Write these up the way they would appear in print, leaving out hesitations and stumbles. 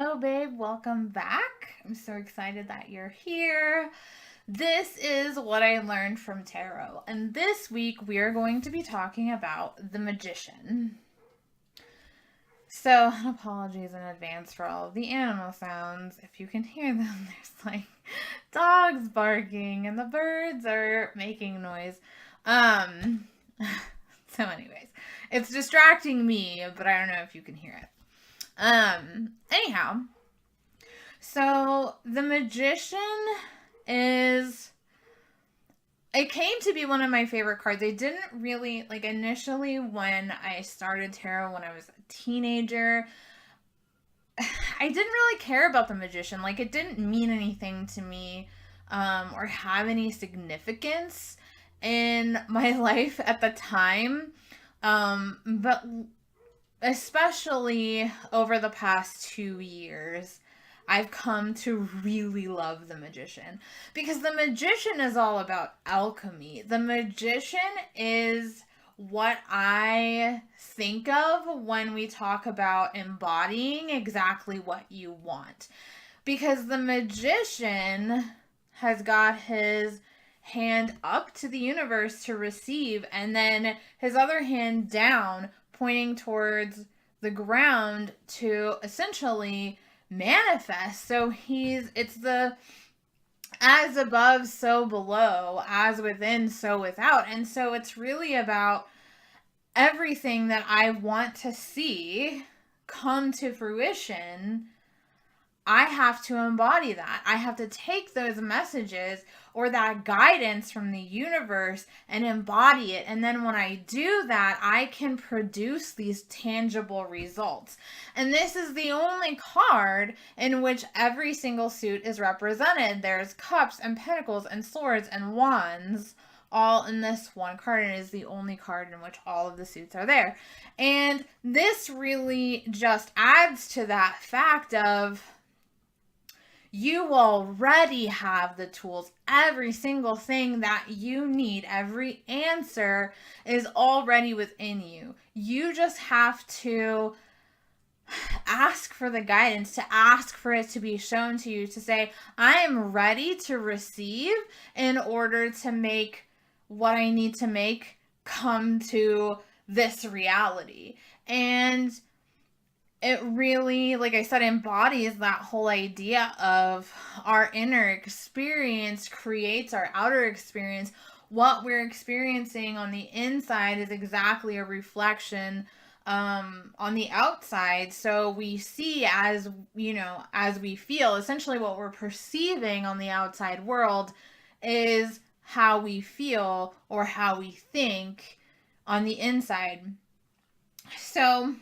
Hello, babe. Welcome back. I'm so excited that you're here. This is what I learned from tarot, and this week we are going to be talking about the magician. So, apologies in advance for all of the animal sounds. If you can hear them, there's like dogs barking and the birds are making noise. Um, anyways, it's distracting me, but I don't know if you can hear it. Anyhow, so the magician is it came to be one of my favorite cards. I didn't really like initially when I started tarot when I was a teenager. I didn't really care about the magician. Like it didn't mean anything to me or have any significance in my life at the time. But especially over the past 2 years, I've come to really love the magician because the magician is all about alchemy. The magician is what I think of when we talk about embodying exactly what you want. Because the magician has got his hand up to the universe to receive and then his other hand down pointing towards the ground to essentially manifest. So it's the as above, so below, as within, so without. And so it's really about everything that I want to see come to fruition. I have to embody that. I have to take those messages or that guidance from the universe and embody it. And then when I do that, I can produce these tangible results. And this is the only card in which every single suit is represented. There's cups and pentacles and swords and wands all in this one card, and it is the only card in which all of the suits are there. And this really just adds to that fact of you already have the tools. Every single thing that you need, every answer is already within you. You just have to ask for the guidance, to ask for it to be shown to you, to say, I am ready to receive in order to make what I need to make come to this reality. And it really, like I said, embodies that whole idea of our inner experience creates our outer experience. What we're experiencing on the inside is exactly a reflection on the outside. So we see as, as we feel. Essentially, what we're perceiving on the outside world is how we feel or how we think on the inside. So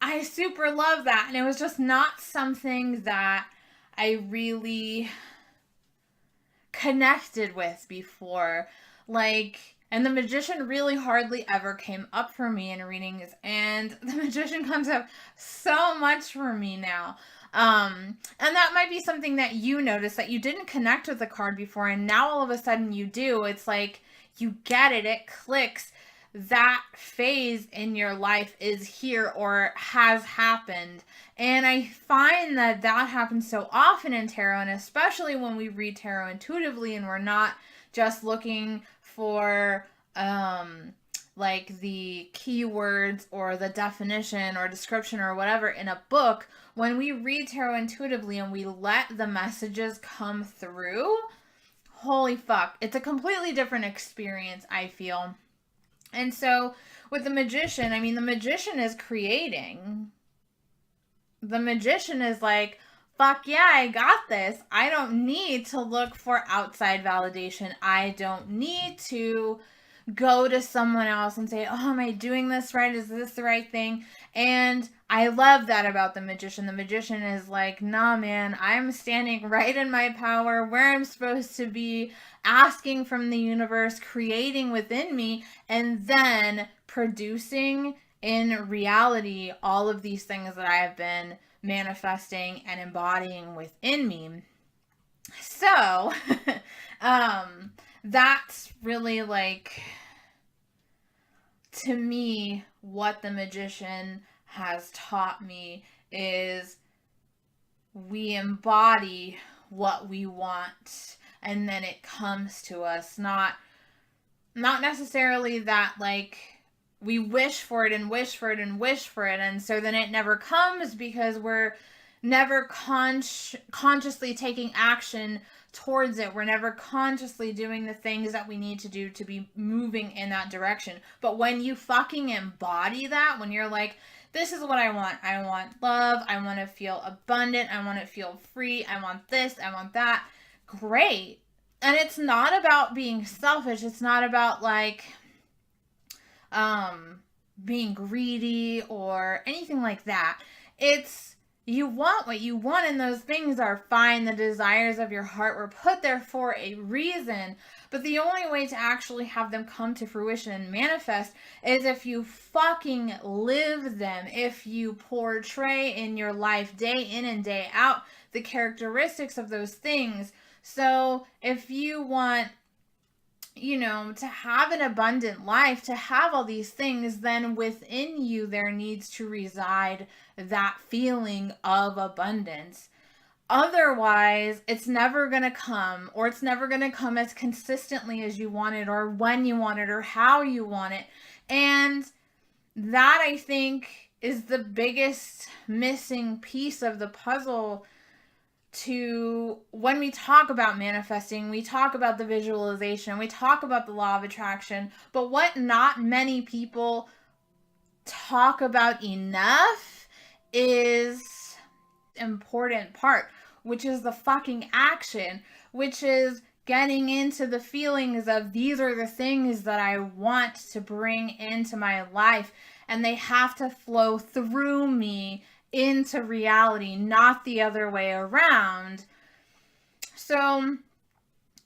I super love that. And it was just not something that I really connected with before. And the magician really hardly ever came up for me in readings. And the magician comes up so much for me now. And that might be something that you notice that you didn't connect with the card before. And now all of a sudden you do. It's like you get it, it clicks. That phase in your life is here or has happened. And I find that happens so often in tarot, and especially when we read tarot intuitively and we're not just looking for like the keywords or the definition or description or whatever in a book. When we read tarot intuitively and we let the messages come through, holy fuck, it's a completely different experience, I feel. And so with the magician, the magician is creating. The magician is like, fuck yeah, I got this. I don't need to look for outside validation. I don't need to go to someone else and say, oh, am I doing this right? Is this the right thing? And I love that about the magician. The magician is like, nah, man, I'm standing right in my power, where I'm supposed to be, asking from the universe, creating within me, and then producing in reality all of these things that I have been manifesting and embodying within me. So, that's really like, to me, what the magician has taught me is we embody what we want, and then it comes to us. Not necessarily that, like, we wish for it and wish for it and wish for it, and so then it never comes because we're never consciously taking action towards it. We're never consciously doing the things that we need to do to be moving in that direction. But when you fucking embody that, when you're like, this is what I want love, I want to feel abundant, I want to feel free, I want this, I want that, great. And it's not about being selfish, it's not about like being greedy or anything like that. It's, you want what you want, and those things are fine. The desires of your heart were put there for a reason. But the only way to actually have them come to fruition and manifest is if you fucking live them. If you portray in your life day in and day out the characteristics of those things. So if you want, you know, to have an abundant life, to have all these things, then within you there needs to reside that feeling of abundance. Otherwise, it's never going to come, or it's never going to come as consistently as you want it, or when you want it, or how you want it. And that, I think, is the biggest missing piece of the puzzle. To when we talk about manifesting, we talk about the visualization, we talk about the law of attraction, but what not many people talk about enough is important part, which is the fucking action, which is getting into the feelings of, these are the things that I want to bring into my life, and they have to flow through me into reality, not the other way around. So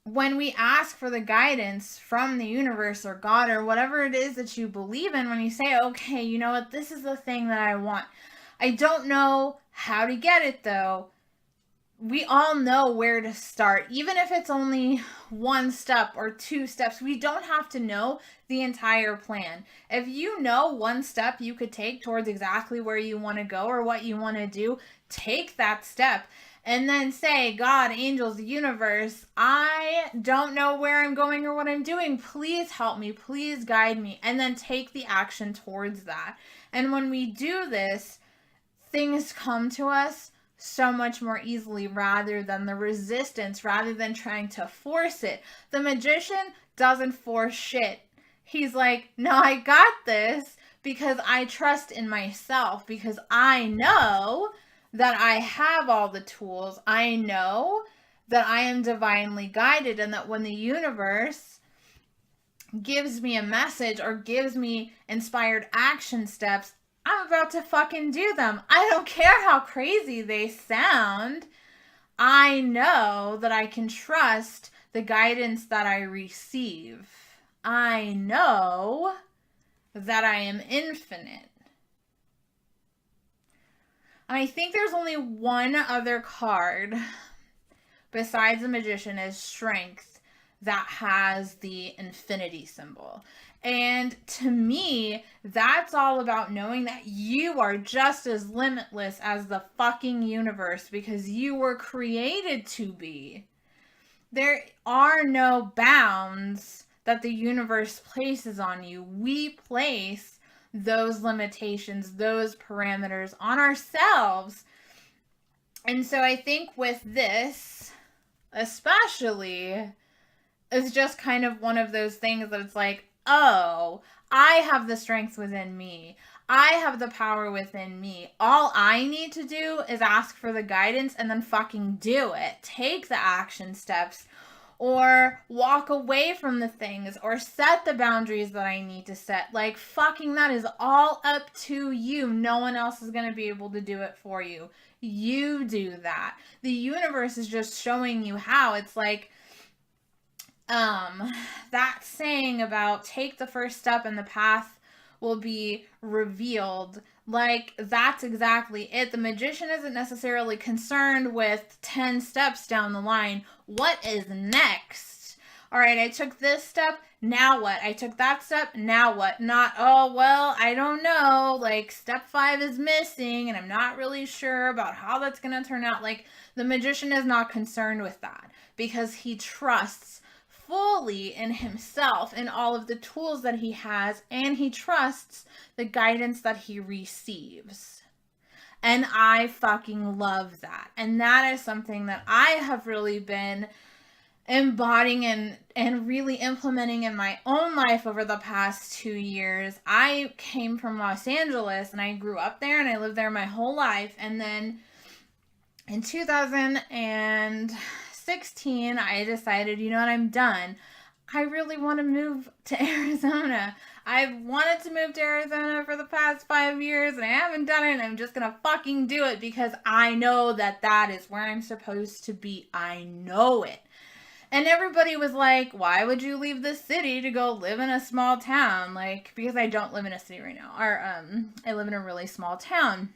when we ask for the guidance from the universe or God or whatever it is that you believe in, when you say, okay, you know what, this is the thing that I want, I don't know how to get it though, we all know where to start. Even if it's only one step or two steps, we don't have to know the entire plan. If you know one step you could take towards exactly where you want to go or what you want to do, take that step and then say, God, angels, the universe, I don't know where I'm going or what I'm doing. Please help me. Please guide me. And then take the action towards that. And when we do this, things come to us so much more easily, rather than the resistance, rather than trying to force it. The magician doesn't force shit. He's like, no, I got this because I trust in myself, because I know that I have all the tools. I know that I am divinely guided, and that when the universe gives me a message or gives me inspired action steps, I'm about to fucking do them. I don't care how crazy they sound. I know that I can trust the guidance that I receive. I know that I am infinite. And I think there's only one other card besides the magician is strength that has the infinity symbol. And to me, that's all about knowing that you are just as limitless as the fucking universe, because you were created to be. There are no bounds that the universe places on you. We place those limitations, those parameters on ourselves. And so I think with this, especially, is just kind of one of those things that it's like, oh, I have the strength within me. I have the power within me. All I need to do is ask for the guidance and then fucking do it. Take the action steps, or walk away from the things, or set the boundaries that I need to set. Like, fucking that is all up to you. No one else is going to be able to do it for you. You do that. The universe is just showing you how. It's like, that saying about take the first step and the path will be revealed. Like, that's exactly it. The magician isn't necessarily concerned with 10 steps down the line. What is next? All right, I took this step, now what? I took that step, now what? Not, oh, well, I don't know. Like, step 5 is missing, and I'm not really sure about how that's going to turn out. Like, the magician is not concerned with that because he trusts fully in himself and all of the tools that he has, and he trusts the guidance that he receives. And I fucking love that. And that is something that I have really been embodying and really implementing in my own life over the past 2 years. I came from Los Angeles and I grew up there and I lived there my whole life. And then in 2016, I decided, you know what, I'm done. I really want to move to Arizona. I've wanted to move to Arizona for the past 5 years and I haven't done it, and I'm just gonna fucking do it because I know that that is where I'm supposed to be. I know it. And everybody was like, why would you leave the city to go live in a small town? Like, because I don't live in a city right now. I live in a really small town.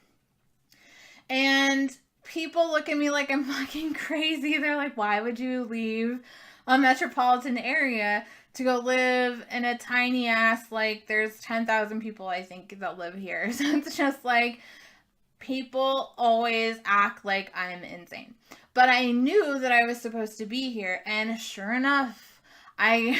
And people look at me like I'm fucking crazy. They're like, why would you leave a metropolitan area to go live in a tiny ass, like, there's 10,000 people, I think, that live here. So it's just like, people always act like I'm insane. But I knew that I was supposed to be here, and sure enough, I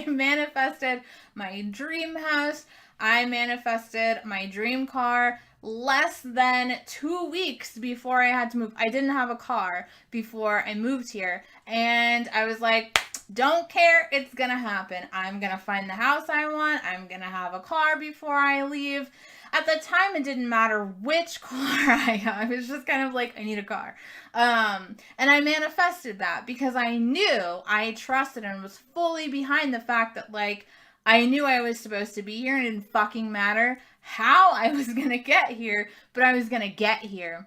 manifested my dream house. I manifested my dream car less than 2 weeks before I had to move. I didn't have a car before I moved here, and I was like, don't care, it's gonna happen. I'm gonna find the house I want. I'm gonna have a car before I leave. At the time, it didn't matter which car I got. It was just kind of like, I need a car. And I manifested that because I knew, I trusted and was fully behind the fact that, like, I knew I was supposed to be here, and it didn't fucking matter how I was going to get here, but I was going to get here.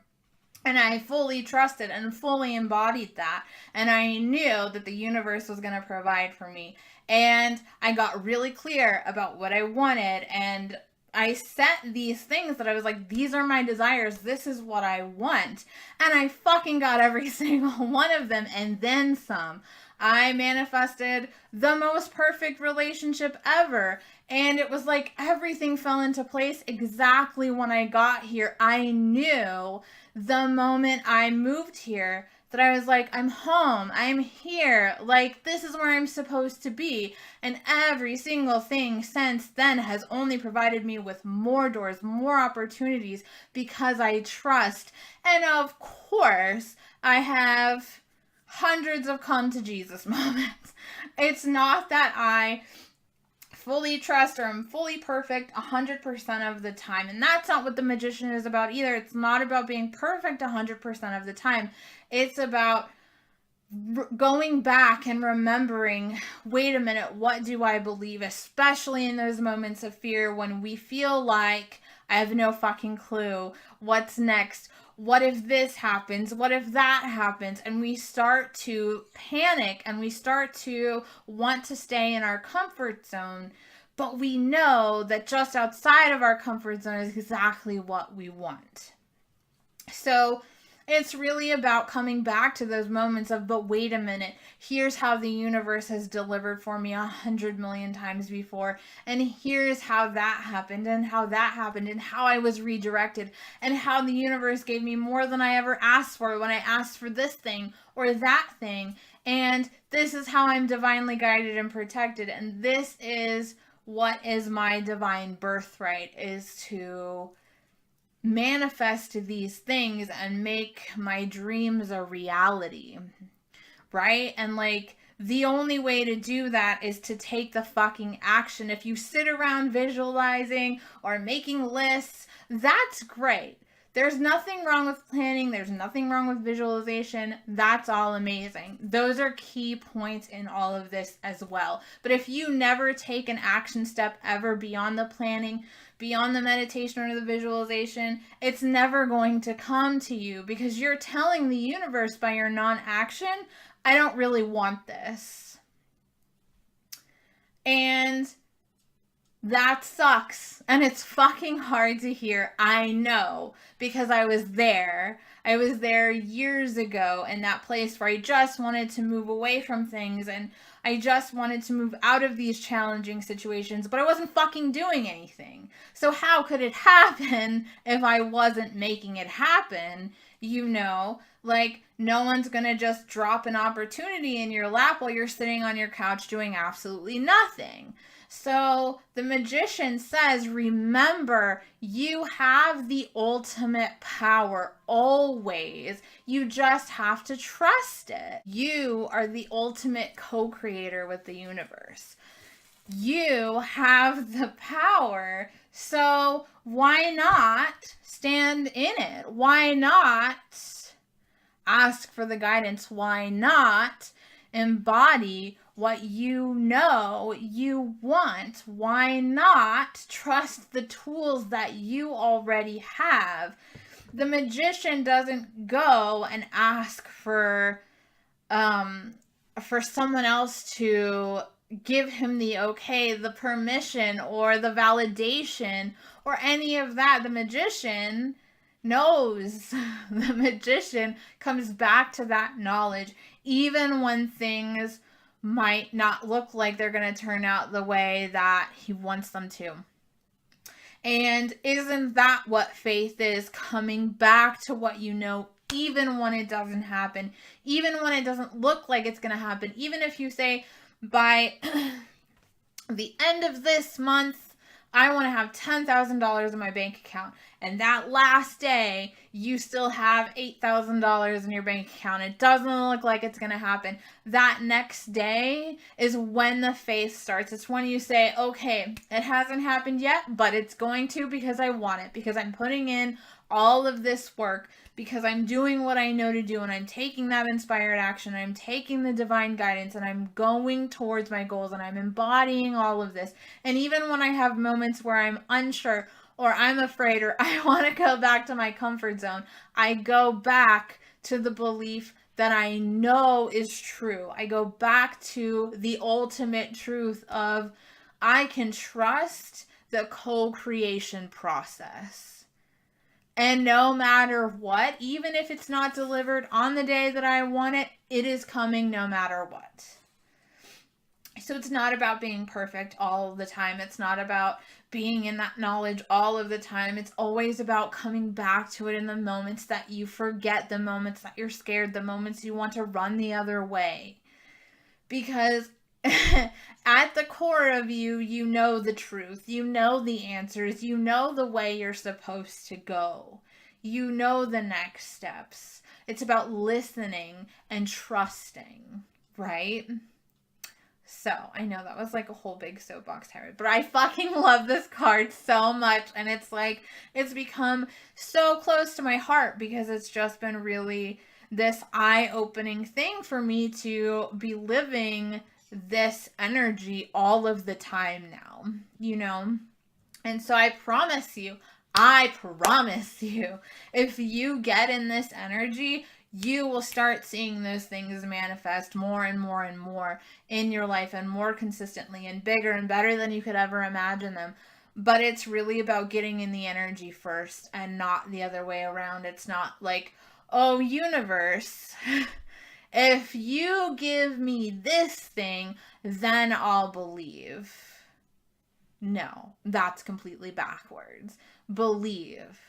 And I fully trusted and fully embodied that. And I knew that the universe was going to provide for me. And I got really clear about what I wanted, and I set these things that I was like, these are my desires. This is what I want. And I fucking got every single one of them and then some. I manifested the most perfect relationship ever. And it was like everything fell into place exactly when I got here. I knew the moment I moved here that I was like, I'm home, I'm here, like, this is where I'm supposed to be. And every single thing since then has only provided me with more doors, more opportunities, because I trust. And of course, I have hundreds of come to Jesus moments. It's not that I fully trust or I'm fully perfect 100% of the time. And that's not what the magician is about either. It's not about being perfect 100% of the time. It's about going back and remembering, wait a minute, what do I believe? Especially in those moments of fear when we feel like I have no fucking clue what's next. What if this happens? What if that happens? And we start to panic and we start to want to stay in our comfort zone. But we know that just outside of our comfort zone is exactly what we want. So it's really about coming back to those moments of, but wait a minute, here's how the universe has delivered for me 100 million times before, and here's how that happened, and how that happened, and how I was redirected, and how the universe gave me more than I ever asked for when I asked for this thing or that thing, and this is how I'm divinely guided and protected, and this is what is my divine birthright, is to manifest these things and make my dreams a reality, right? And like, the only way to do that is to take the fucking action. If you sit around visualizing or making lists, that's great. There's nothing wrong with planning. There's nothing wrong with visualization. That's all amazing. Those are key points in all of this as well. But if you never take an action step ever beyond the planning, beyond the meditation or the visualization, it's never going to come to you, because you're telling the universe by your non-action, I don't really want this. And That sucks. And it's fucking hard to hear. I know. Because I was there. I was there years ago in that place where I just wanted to move away from things and I just wanted to move out of these challenging situations, but I wasn't fucking doing anything. So how could it happen if I wasn't making it happen? You know, like no one's gonna just drop an opportunity in your lap while you're sitting on your couch doing absolutely nothing. So the magician says, remember, you have the ultimate power always. You just have to trust it. You are the ultimate co-creator with the universe. You have the power, so why not stand in it? Why not ask for the guidance? Why not embody what you know you want? Why not trust the tools that you already have? The magician doesn't go and ask for someone else to give him the okay, the permission, or the validation, or any of that. The magician knows. The magician comes back to that knowledge, even when things might not look like they're going to turn out the way that he wants them to. And isn't that what faith is? Coming back to what you know, even when it doesn't happen, even when it doesn't look like it's going to happen, even if you say, by the end of this month, I want to have $10,000 in my bank account. And that last day, you still have $8,000 in your bank account. It doesn't look like it's going to happen. That next day is when the faith starts. It's when you say, okay, it hasn't happened yet, but it's going to because I want it, because I'm putting in all of this work, because I'm doing what I know to do, and I'm taking that inspired action, I'm taking the divine guidance, and I'm going towards my goals, and I'm embodying all of this. And even when I have moments where I'm unsure, or I'm afraid, or I want to go back to my comfort zone, I go back to the belief that I know is true. I go back to the ultimate truth of I can trust the co-creation process. And no matter what, even if it's not delivered on the day that I want it, it is coming no matter what. So it's not about being perfect all the time. It's not about being in that knowledge all of the time. It's always about coming back to it in the moments that you forget, the moments that you're scared, the moments you want to run the other way. Because at the core of you, you know the truth. You know the answers. You know the way you're supposed to go. You know the next steps. It's about listening and trusting, right? So, I know that was like a whole big soapbox tirade, but I fucking love this card so much, and it's like, it's become so close to my heart because it's just been really this eye-opening thing for me to be living this energy all of the time now, you know? And so I promise you, if you get in this energy, you will start seeing those things manifest more and more and more in your life, and more consistently and bigger and better than you could ever imagine them. But it's really about getting in the energy first and not the other way around. It's not like, oh, universe, if you give me this thing, then I'll believe. No, that's completely backwards. Believe.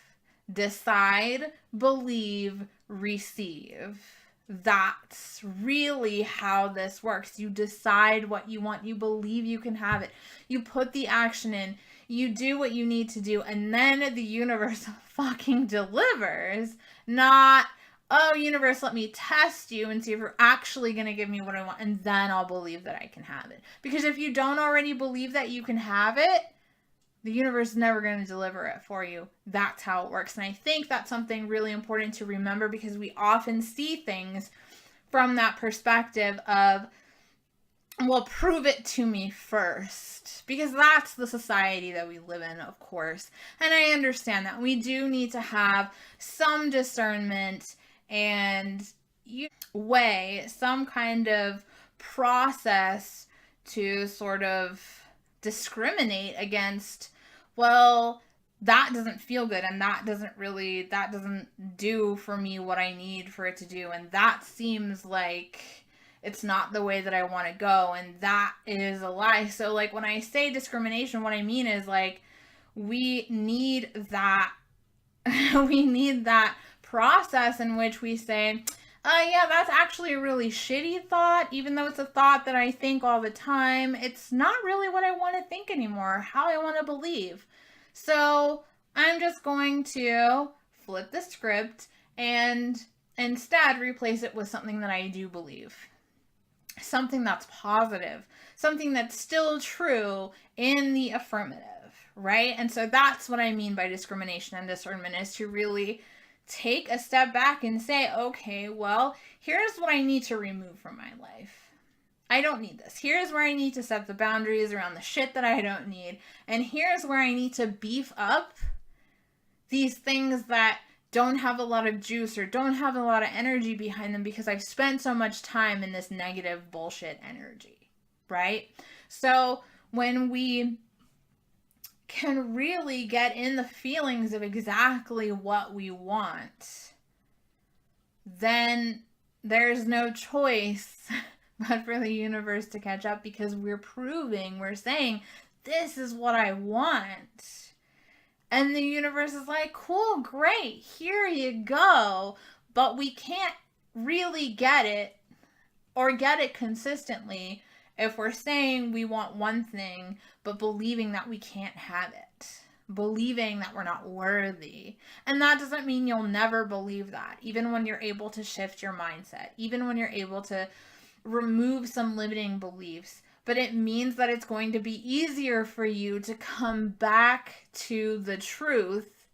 Decide, believe, receive. That's really how this works. You decide what you want. You believe you can have it. You put the action in. You do what you need to do. And then the universe fucking delivers. Not, oh, universe, let me test you and see if you're actually going to give me what I want. And then I'll believe that I can have it. Because if you don't already believe that you can have it, the universe is never going to deliver it for you. That's how it works. And I think that's something really important to remember, because we often see things from that perspective of, well, prove it to me first. Because that's the society that we live in, of course. And I understand that. We do need to have some discernment and some kind of process to sort of discriminate against, well, that doesn't feel good, and that doesn't do for me what I need for it to do, and that seems like it's not the way that I want to go, and that is a lie. So like when I say discrimination, what I mean is like we need that we need that process in which we say, yeah, that's actually a really shitty thought. Even though it's a thought that I think all the time, it's not really what I want to think anymore, how I want to believe. So I'm just going to flip the script and instead replace it with something that I do believe. Something that's positive. Something that's still true in the affirmative, right? And so that's what I mean by discrimination and discernment, is to really take a step back and say, okay, well, here's what I need to remove from my life. I don't need this. Here's where I need to set the boundaries around the shit that I don't need. And here's where I need to beef up these things that don't have a lot of juice or don't have a lot of energy behind them because I've spent so much time in this negative bullshit energy, right? So when we can really get in the feelings of exactly what we want, then there's no choice but for the universe to catch up, because we're saying, this is what I want. And the universe is like, cool, great, here you go. But we can't really get it or get it consistently if we're saying we want one thing, but believing that we can't have it, believing that we're not worthy. And that doesn't mean you'll never believe that, even when you're able to shift your mindset, even when you're able to remove some limiting beliefs. But it means that it's going to be easier for you to come back to the truth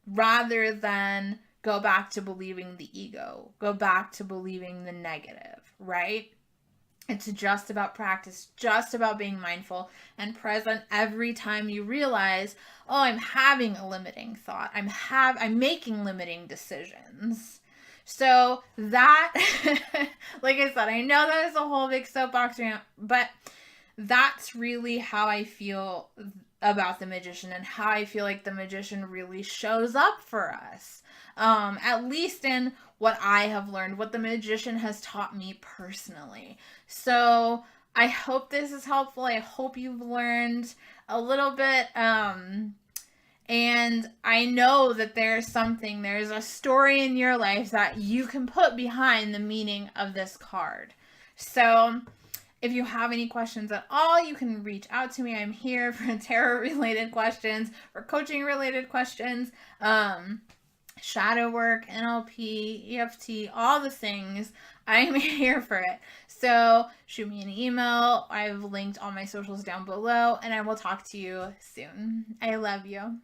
rather than go back to believing the ego, go back to believing the negative, right? It's just about practice, just about being mindful and present every time you realize, oh, I'm having a limiting thought. I'm making limiting decisions. So that, like I said, I know that is a whole big soapbox rant, but that's really how I feel about the magician, and how I feel like the magician really shows up for us. At least in what I have learned, what the magician has taught me personally. So I hope this is helpful. I hope you've learned a little bit. And I know that there's a story in your life that you can put behind the meaning of this card. So if you have any questions at all, you can reach out to me. I'm here for tarot-related questions, for coaching-related questions, shadow work, NLP, EFT, all the things. I'm here for it. So shoot me an email. I've linked all my socials down below, and I will talk to you soon. I love you.